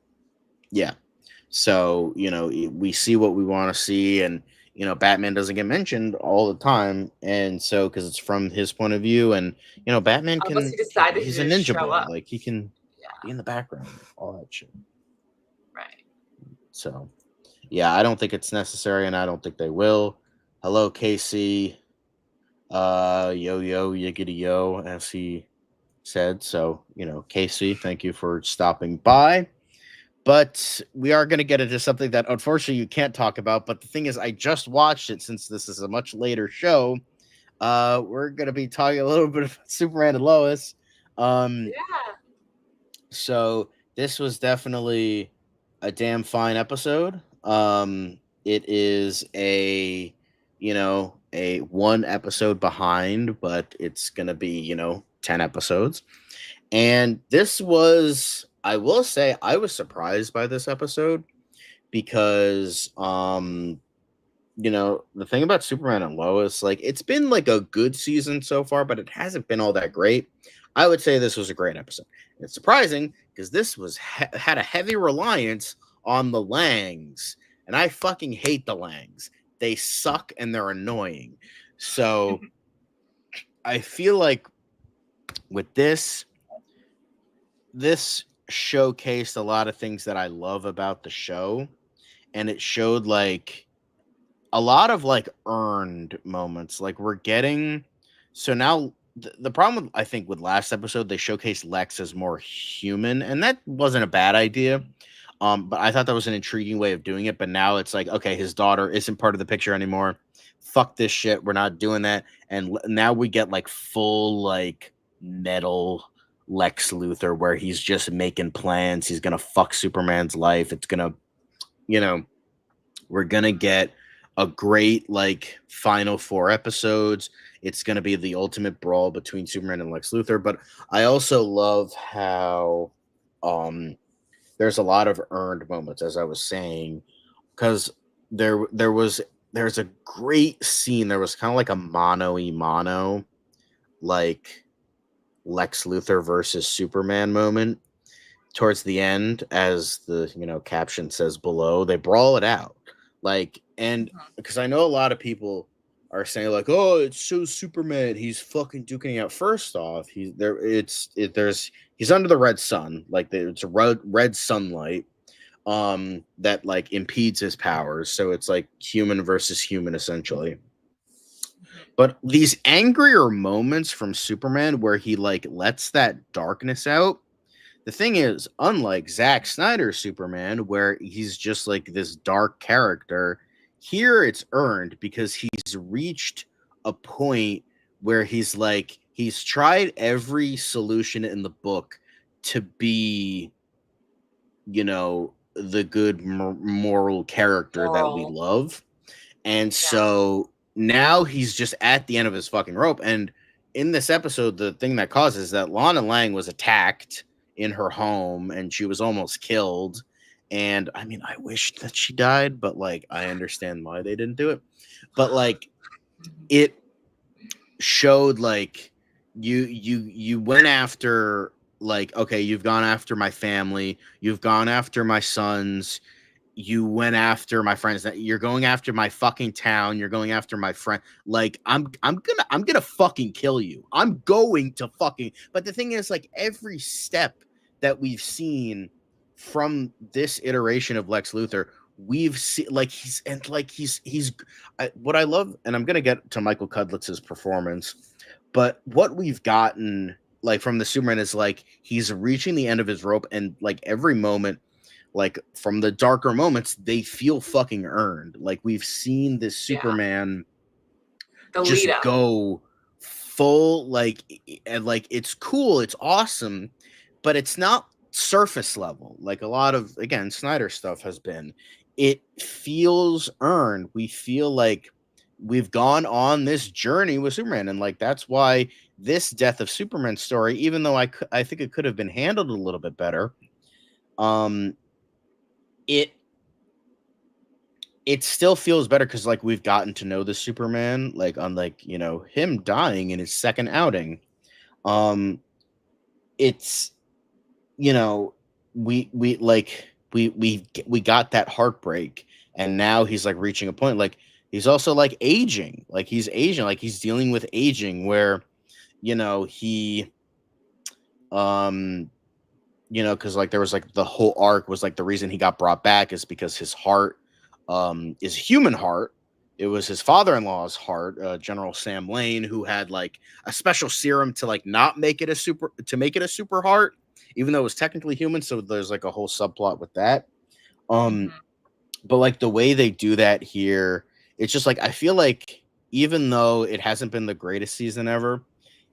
yeah. So we see what we want to see, and Batman doesn't get mentioned all the time, and so because it's from his point of view, and Batman
Unless
can
he decided to
he's a
just
ninja
show
boy,
up.
like he can
Yeah.
be in the background, all that shit.
Right.
So yeah, I don't think it's necessary, and I don't think they will. Hello, Casey. Yo yo yiggity yo, as he said. So Casey, thank you for stopping by. But we are going to get into something that unfortunately you can't talk about. But the thing is, I just watched it since this is a much later show. We're going to be talking a little bit about Superman and Lois. Um,
Yeah.
so this was definitely a damn fine episode. It is a one episode behind, but it's going to be, 10 episodes. And this was, I will say, I was surprised by this episode because, the thing about Superman and Lois, like, it's been like a good season so far, but it hasn't been all that great. I would say this was a great episode. It's surprising because this was had a heavy reliance on the Langs, and I fucking hate the Langs. They suck and they're annoying. So I feel like with this showcased a lot of things that I love about the show, and it showed like a lot of like earned moments. Like we're getting so now the problem I think with last episode they showcased Lex as more human, and that wasn't a bad idea. But I thought that was an intriguing way of doing it. But now it's like, okay, his daughter isn't part of the picture anymore. Fuck this shit. We're not doing that. And now we get like full like metal Lex Luthor where he's just making plans. He's gonna fuck Superman's life. It's gonna, you know, we're gonna get a great like final 4 episodes. It's gonna be the ultimate brawl between Superman and Lex Luthor. But I also love how there's a lot of earned moments, as I was saying, because there's a great scene. There was kind of like a mano like Lex Luthor versus Superman moment towards the end, as the caption says below. They brawl it out, like, and because I know a lot of people are saying like, oh, it's so Superman, he's fucking duking out. First off, he's under the red sun, like it's a red sunlight that like impedes his powers, so it's like human versus human essentially. But these angrier moments from Superman where he like lets that darkness out, the thing is, unlike Zack Snyder's Superman, where he's just like this dark character, here it's earned because he's reached a point where he's tried every solution in the book to be, the good moral character that we love. And so now he's just at the end of his fucking rope. And in this episode, the thing that causes that Lana Lang was attacked in her home and she was almost killed. And I mean, I wish that she died, but like I understand why they didn't do it. But like it showed like you went after, like, okay, you've gone after my family, you've gone after my sons, you went after my friends, that you're going after my fucking town, you're going after my friend. Like I'm gonna fucking kill you. I'm going to fucking. But the thing is, like, every step that we've seen from this iteration of Lex Luthor, we've seen like he's what I love, and I'm gonna get to Michael Cudlitz's performance, but what we've gotten like from the Superman is like he's reaching the end of his rope, and like every moment, like from the darker moments, they feel fucking earned. Like we've seen this Superman just go full, like, and like it's cool, it's awesome, but it's not surface level like a lot of, again, Snyder stuff has been. It feels earned. We feel like we've gone on this journey with Superman, and like that's why this Death of Superman story, even though I think it could have been handled a little bit better, it still feels better because like we've gotten to know the Superman, like unlike him dying in his second outing. It's we got that heartbreak, and now he's like reaching a point, like he's also like aging, like he's dealing with aging where he because like there was like the whole arc was like the reason he got brought back is because his heart is human heart. It was his father-in-law's heart, General Sam Lane, who had like a special serum to like not make it a super heart, even though it was technically human. So there's like a whole subplot with that. Um,
Mhm.
but like the way they do that here, it's just like I feel like even though it hasn't been the greatest season ever,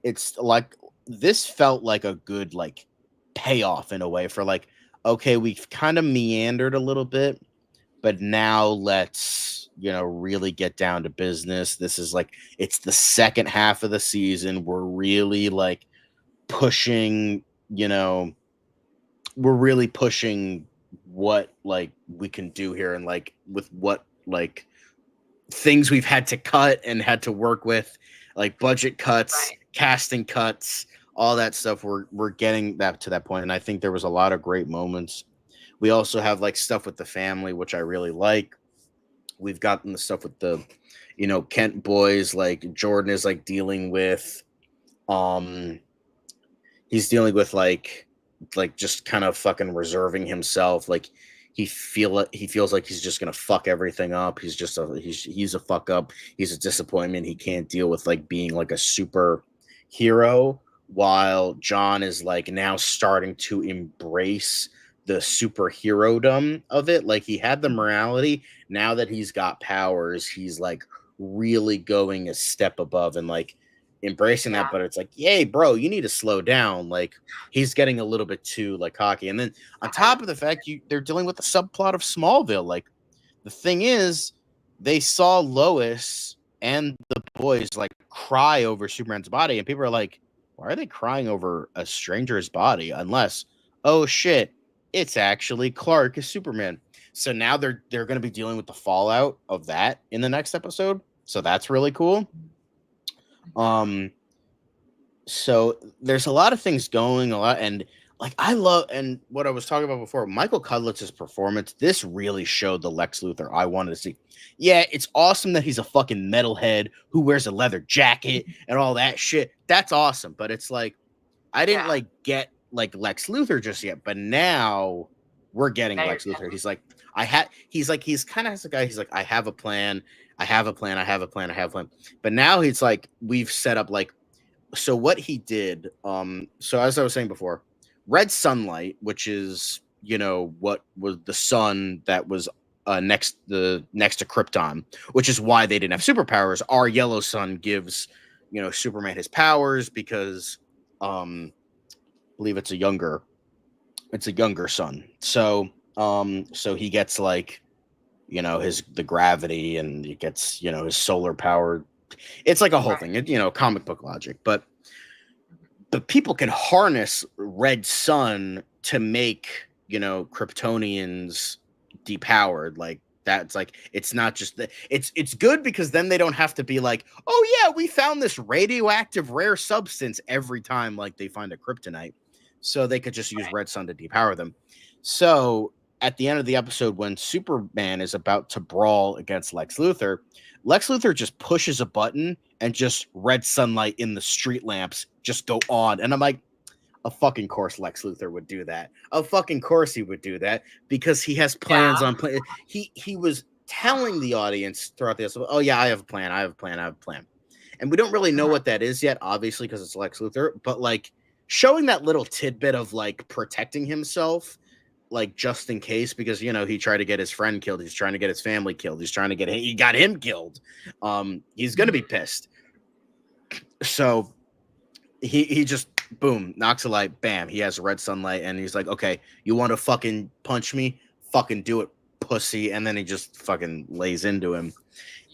it's like this felt like a good like payoff in a way for like, okay, we've kind of meandered a little bit, but now let's really get down to business. This is like it's the second half of the season. We're really like pushing, we're really pushing what like we can do here, and like with what like things we've had to cut and had to work with, like budget cuts,
Right.
casting cuts, all that stuff. We're getting that to that point, and I think there was a lot of great moments. We also have like stuff with the family, which I really like. We've gotten the stuff with the Kent boys, like Jordan is like dealing with um he's dealing with like just kind of fucking reserving himself. Like he feels like he's just gonna fuck everything up. He's a fuck up. He's a disappointment. He can't deal with like being like a super hero, while John is like now starting to embrace the superhero-dom of it. Like he had the
Mhm.
morality. Now that he's got powers, he's like really going a step above and like embracing that.
Yeah.
But it's like, yay, bro, you need to slow down. Like he's getting a little bit too like cocky. And then on
Right.
top of the fact they're dealing with the subplot of Smallville. Like the thing is, they saw Lois and the boys like cry over Superman's body, and people are like, why are they crying over a stranger's body? Unless, oh shit, it's actually Clark as Superman. So now they're going to be dealing with the fallout of that in the next episode. So that's really cool.
Mhm.
Um, so there's a lot of things going a lot, and like I love, and what I was talking about before, Michael Cudlitz's performance, this really showed the Lex Luthor I wanted to see. Yeah, it's awesome that he's a fucking metalhead who wears a leather jacket and all that shit. That's awesome, but it's like I didn't
Yeah.
like get like Lex Luthor just yet, but now we're getting
Now you're
Lex Luthor.
getting.
He's like he's kind of has a guy. He's like, I have a plan, I have a plan, I have a plan, I have a plan. But now he's like, we've set up like, so what he did, so as I was saying before, red sunlight, which is what was the sun that was next to Krypton, which is why they didn't have superpowers. Our yellow sun gives Superman his powers because I believe it's a younger sun. So he gets like his the gravity, and he gets his solar power. It's like a whole
Right.
thing, comic book logic. But
Mhm.
people can harness red sun to make Kryptonians depowered. Like that's like, it's not just that, it's good because then they don't have to be like, oh yeah, we found this radioactive rare substance every time like they find a kryptonite. So they could just use
Right.
red sun to depower them. So at the end of the episode, when Superman is about to brawl against Lex Luthor just pushes a button and just red sunlight in the street lamps just go on. And I'm like, a fucking course Lex Luthor would do that. A fucking course he would do that because he has plans
Yeah.
on play. He was telling the audience throughout this, oh yeah, I have a plan, I have a plan, I have a plan. And we don't really know
Mhm.
what that is yet, obviously, because it's Lex Luthor, but like showing that little tidbit of like protecting himself, like just in case, because he tried to get his friend killed, he's trying to get his family killed, he's trying to get he got him killed. He's gonna be
Mhm.
pissed. So he just boom knocks a light, bam, he has red sunlight, and he's like, okay, you want to fucking punch me, fucking do it, pussy. And then he just fucking lays into him,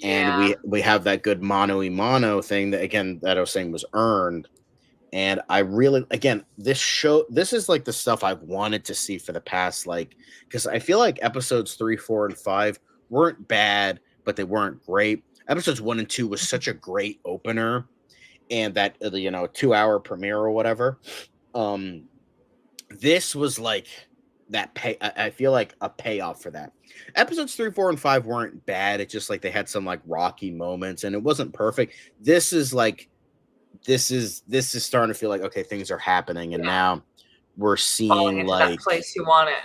and
Yeah.
we have that good mano a mano thing that, again, that I was saying was earned. And I really, again, this is like the stuff I've wanted to see for the past, like, because I feel like episodes 3, 4, and 5 weren't bad, but they weren't great. Episodes 1 and 2 was such a great opener, and that 2-hour premiere or whatever. um this was like that pay. I feel like a payoff for that. Episodes 3, 4, and 5 weren't bad. It's just like they had some like rocky moments, and it wasn't perfect. This is like, this is starting to feel like, okay, things are happening, and
Yeah.
now we're
falling
seeing
into that
like,
place you want it.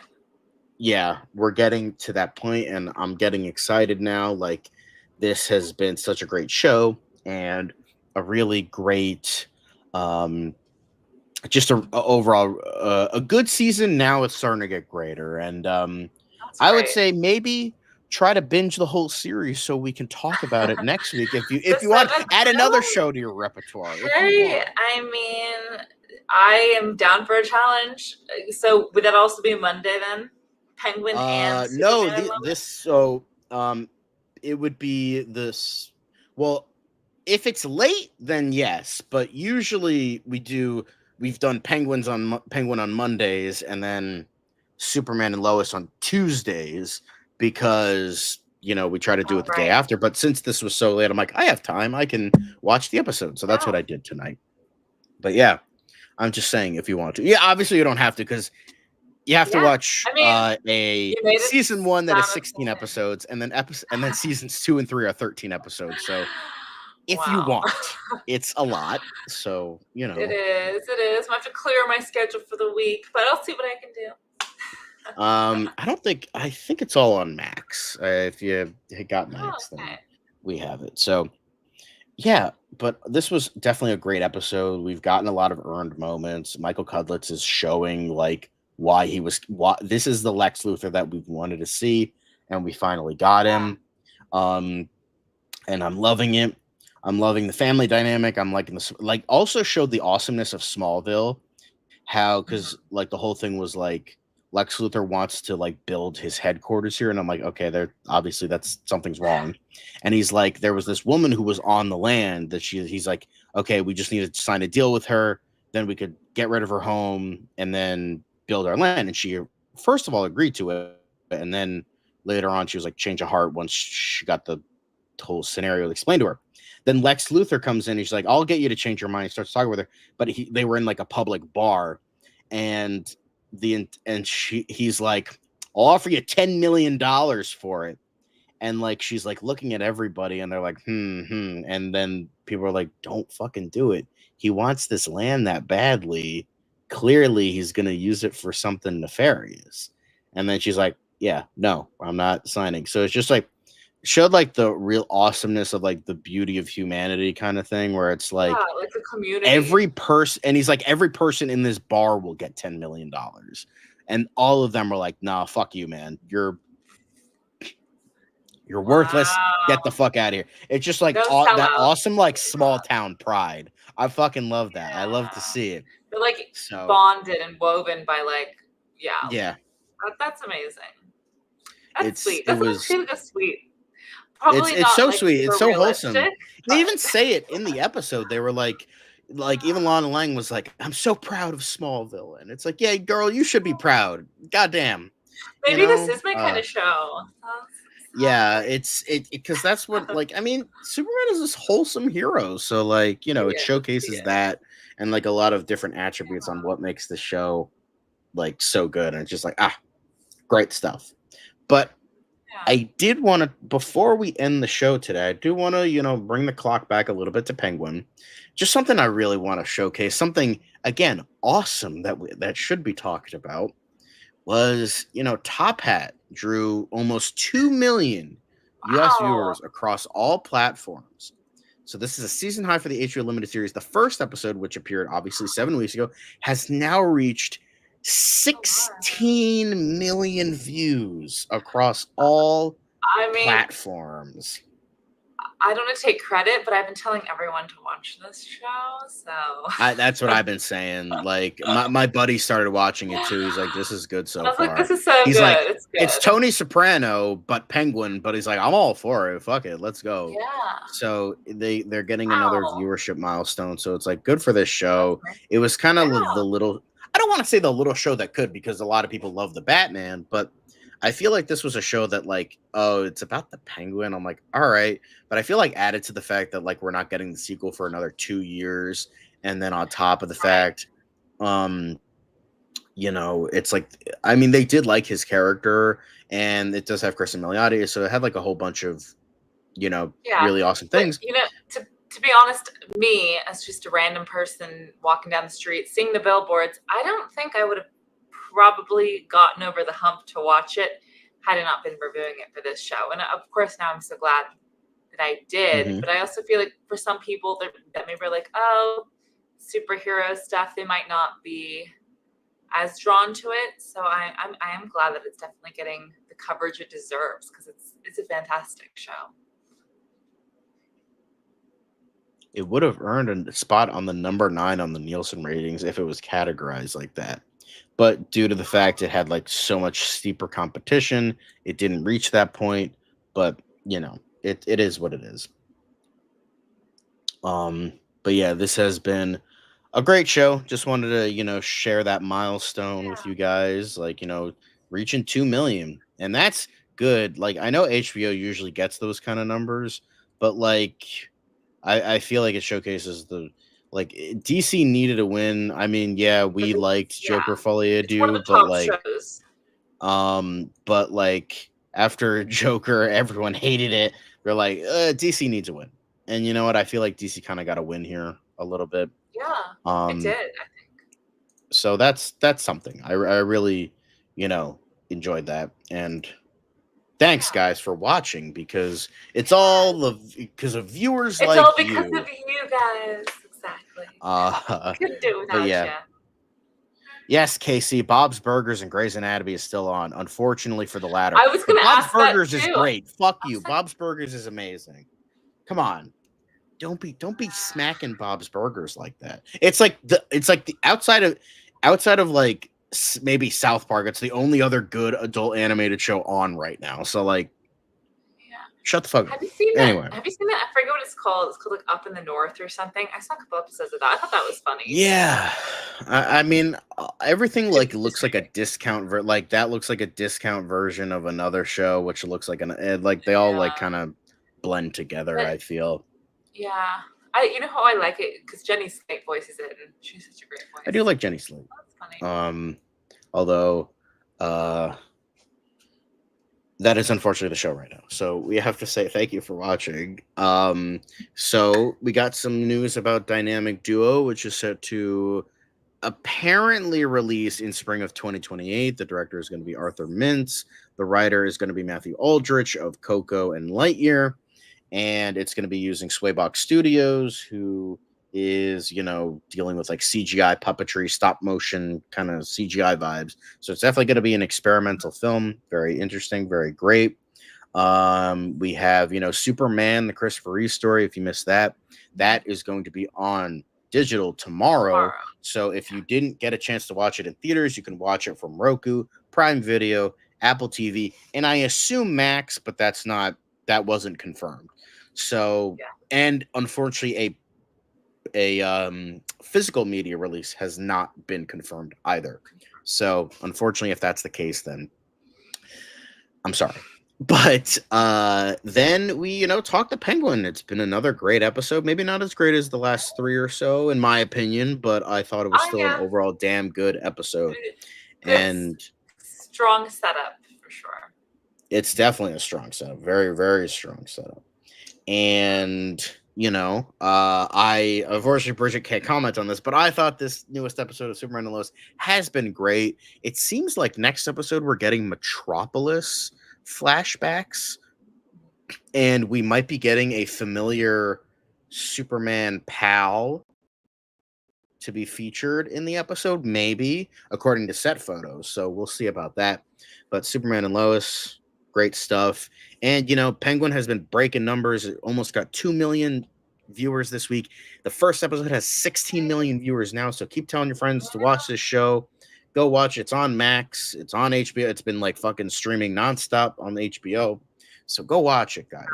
yeah, we're getting to that point, and I'm getting excited now. Like, this has been such a great show and a really great, um, just a overall a good season. Now it's starting to get greater, and
That's
I would
great.
say maybe try to binge the whole series so we can talk about it next week.
The
If you want,
seventh
add another
show?
show to your repertoire if you
Hey,
want.
I mean, I am down for a challenge. So would that also be Monday then? Penguin and
No,
Superman and
this
Lois?
so it would be this. Well, if it's late, then yes. But usually we've done Penguin on Mondays, and then Superman and Lois on Tuesdays, because we try to do
Oh,
it the day
right.
after. But since this was so late, I'm like, I have time. I can watch the episode. So that's what
Yeah.
I did tonight. But yeah, I'm just saying if you want to. Yeah, obviously you don't have to, because you have to
Yeah.
watch
I mean,
a
you made it
season 1 that is
sound
16
appealing.
episodes, and then seasons 2 and 3 are 13 episodes. So if you
Wow.
want, it's a lot. So
It is. It is. I have to clear my schedule for the week, but I'll see what I can do.
I think it's all on Max. If you got
Oh,
Max, then
okay.
we have it. So yeah, but this was definitely a great episode. We've gotten a lot of earned moments. Michael Cudlitz is showing like why this is the Lex Luthor that we've wanted to see, and we finally got
Yeah.
him. Um, and I'm loving it. I'm loving the family dynamic. I'm liking this. Like, also showed the awesomeness of Smallville. How, because
Mhm.
like the whole thing was like Lex Luthor wants to like build his headquarters here, and I'm like, okay, there obviously that's something's wrong. And he's like, there was this woman who was on the land that he's like, okay, we just need to sign a deal with her, then we could get rid of her home and then build our land. And she first of all agreed to it, and then later on she was like, change of heart once she got the whole scenario explained to her. Then Lex Luthor comes in. He's like, "I'll get you to change your mind." He starts talking with her, but they were in like a public bar, and he's like, "I'll offer you $10 million for it." And like she's like looking at everybody, and they're like, "Hmm." And then people are like, "Don't fucking do it. He wants this land that badly. Clearly, he's gonna use it for something nefarious." And then she's like, "Yeah, no, I'm not signing." So it's just like showed like the real awesomeness of like the beauty of humanity kind of thing, where it's
Yeah,
like
like a community.
every person, and he's like, every person in this bar will get $10 million, and all of them are like, nah, fuck you, man, you're worthless, get the
Wow.
fuck out of here. It's just like
No
that
sellouts.
awesome like small
Yeah.
town pride. I fucking love that. I love to
Yeah.
see it.
They're like
So
bonded and woven by like, yeah,
yeah,
that's amazing. That's
it's
sweet.
it
That's
was
actually just sweet. Probably
it's
not
so
like
sweet. It's
super
so wholesome.
realistic,
They
but
even say it in the episode. They were like even Lana Lang was like, "I'm so proud of Smallville," and it's like, "Yeah, girl, you should be proud. Goddamn, you
maybe this
know."
is my kind of show. Sounds
Yeah,
like
it's it because that's what, like, I mean, Superman is this wholesome hero, so like
he
it
is. He
showcases
is.
that, and like a lot of different attributes on what makes the show like so good, and it's just like great stuff. But
Yeah.
I did want to, before we end the show today, I do want to, bring the clock back a little bit to Penguin. Just something I really want to showcase, something again awesome that should be talked about was, Top Hat drew almost 2 million US
Wow.
viewers across all platforms. So this is a season high for the HBO limited series. The first episode, which appeared obviously 7 weeks ago, has now reached
Oh, wow.
16 million views across all
I mean,
platforms.
I don't want to take credit, but I've been telling everyone to watch this show.
That's what
So
I've been saying. Like my buddy started watching it too. He's like, "This is good
I
so
was like,
far."
this is so
He's like,
good. It's
"It's
good.
Tony Soprano but Penguin," but he's like, "I'm all for it. Fuck it, let's go."
Yeah.
So they're getting another
Wow.
viewership milestone. So it's like good for this
That's
show.
nice.
It was kind of
Yeah.
the little. I don't want to say the little show that could, because a lot of people love the Batman, but I feel like this was a show that like, oh, it's about the Penguin. I'm like, all right, but I feel like added to the fact that like we're not getting the sequel for another 2 years, and then on top of the
Right.
fact, um, it's like, I mean, they did like his character, and it does have Kristen Milioti, so it had like a whole bunch of,
Yeah.
really awesome
But
things.
to to be honest, me as just a random person walking down the street, seeing the billboards, I don't think I would have probably gotten over the hump to watch it had I not been reviewing it for this show. And of course, now I'm so glad that I did.
Mhm.
But I also feel like for some people that maybe are like, oh, superhero stuff, they might not be as drawn to it. So I am glad that it's definitely getting the coverage it deserves, because it's a fantastic show.
It would have earned a spot on the number 9 on the Nielsen ratings if it was categorized like that. But due to the fact it had like so much steeper competition, it didn't reach that point. But it is what it is. But yeah, this has been a great show. Just wanted to, share that milestone with you guys. Like, reaching 2 million. And that's good. Like, I know HBO usually gets those kind of numbers, but like I feel like it showcases DC needed a win. I mean, yeah, we liked Joker Folie
It's one of
Ado,
the
but
top
like
shows.
but like after Joker, everyone hated it. They're like, DC needs a win. And you know what? I feel like DC kind of got a win here a little bit.
Yeah, it did, I think.
So that's something. I really, enjoyed that. And thanks guys for watching, because it's all because of viewers
it's
like
all because
you.
of you guys. Exactly. Couldn't do it
But
without
yeah.
you.
Yes, Casey, Bob's Burgers and Grey's Anatomy is still on. Unfortunately for the latter.
I was going to
Bob's
ask
Burgers
that
is
too.
great. Fuck you. Bob's Burgers is amazing. Come on. Don't be smacking Bob's Burgers like that. It's like the outside of like maybe South Park, it's the only other good adult animated show on right now. So like, shut the fuck up.
Have you seen
Anyway.
that? Have you seen that? I forget what it's called. It's called like Up in the North or something. I saw a couple episodes of that. I thought that was funny.
Yeah, I mean, everything like looks like a discount like that looks like a discount version of another show, which looks like like they all like kind of blend together. I feel.
Yeah, you know how I like it, because Jenny Slate voices it, and she's such a great voice.
I do like Jenny Slate.
That's funny.
Although, that is unfortunately the show right now. So we have to say thank you for watching. So we got some news about Dynamic Duo, which is set to apparently release in spring of 2028. The director is going to be Arthur Mintz. The writer is going to be Matthew Aldrich of Coco and Lightyear. And it's going to be using Swaybox Studios, who is, dealing with like CGI puppetry, stop motion kind of CGI vibes. So it's definitely going to be an experimental film. Very interesting, very great. We have, Superman, the Christopher Reeve story. If you missed that, that is going to be on digital tomorrow. So if you didn't get a chance to watch it in theaters, you can watch it from Roku, Prime Video, Apple TV, and I assume Max, but that wasn't confirmed. So, and unfortunately, a physical media release has not been confirmed either. So, unfortunately, if that's the case, then I'm sorry. But then we, talked to Penguin. It's been another great episode. Maybe not as great as the last 3 or so, in my opinion, but I thought it was still an overall damn good episode. And
strong setup for sure.
It's definitely a strong setup. Very, very strong setup. And I unfortunately Bridget can't comment on this, but I thought this newest episode of Superman and Lois has been great. It seems like next episode we're getting Metropolis flashbacks, and we might be getting a familiar Superman pal to be featured in the episode, maybe, according to set photos. So we'll see about that. But Superman and Lois, great stuff. And, Penguin has been breaking numbers. It almost got 2 million viewers this week. The first episode has 16 million viewers now. So keep telling your friends to watch this show. Go watch it. It's on Max. It's on HBO. It's been like fucking streaming nonstop on HBO. So go watch it, guys.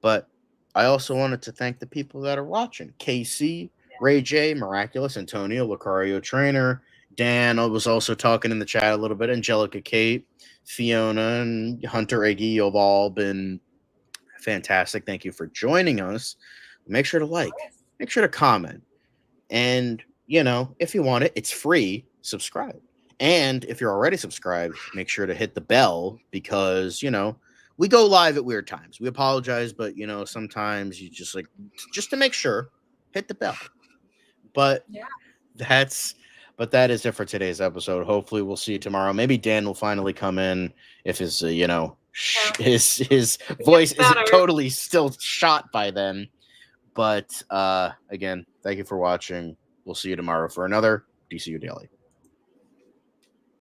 But I also wanted to thank the people that are watching. Casey, Ray J, Miraculous, Antonio, Lucario Trainer, Dan was also talking in the chat a little bit, Angelica Kate, Fiona, and Hunter Iggy. You've all been fantastic. Thank you for joining us. Make sure to like, make sure to comment. And, if you want it, it's free, subscribe. And if you're already subscribed, make sure to hit the bell, because, we go live at weird times. We apologize, but you know, sometimes you just like just to make sure, hit the bell. But
Yeah.
that's that is it for today's episode. Hopefully, we'll see you tomorrow. Maybe Dan will finally come in if his
Yeah.
his
It
voice
gets
isn't
better.
totally still shot by then. But again, thank you for watching. We'll see you tomorrow for another DCU Daily.